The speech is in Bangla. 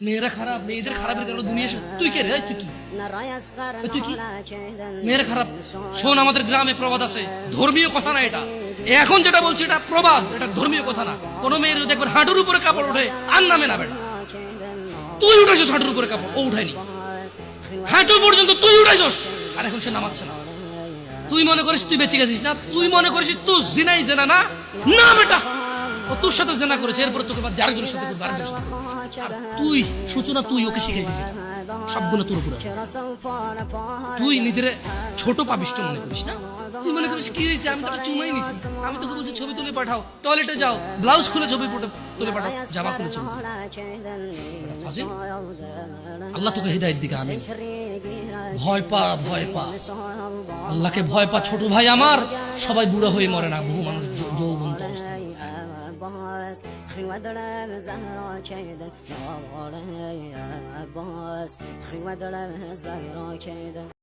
মেয়েরা খারাপ, মেয়েদের খারাপের কারণে দুনিয়া তুই কে রে? তুই কি? তুই কি? মেয়েরা খারাপ? শোন, আমাদের গ্রামে প্রবাদ আছে, ধর্মীয় কথা না এটা। এখন যেটা বলছি এটা প্রবাদ, এটা ধর্মীয় কথা না। কোন মেয়ের যদি একবার হাঁটুর উপরে কাপড় ওঠে আর নামে না বেটা। তুই উঠাইছিস হাঁটুর উপরে কাপড়, ও উঠায়নি। হাঁটু পর্যন্ত তুই উঠাইছস, আর এখন সে নামাচ্ছে না। তুই মনে করিস তুই বেঁচে গেছিস না? তুই মনে করিস তুই জিনাই জেনা না? না বেটা, ও তোর সাথে জেনা করেছে, এরপরে তোকে বাদ আরেকজনের সাথে করবে, আরেকজনের সাথে করবে। আর তুই সূচনা, তুই ওকে শিখাইছিস, সবগুলো তোর উপরে। তুই নিজের ছোট পাপিষ্ট মনে করিস না? তুই মনে করিস কি হয়েছে, আমি তোকে চুমাই নিছি। আমি তোকে বলছি ছবি তুলে পাঠাও, টয়লেটে যাও, ব্লাউজ খুলে ছবি তুলে পাঠাও, জামা খুলে ছবি। আল্লাহ তোকে হৃদায়ত দিকে। আমি ভয় পা, ভয় পা, আল্লাহকে ভয় পা ছোট ভাই আমার। সবাই বুড়া হয়ে মরে না, বহু মানুষ যৌবন অবস্থায়।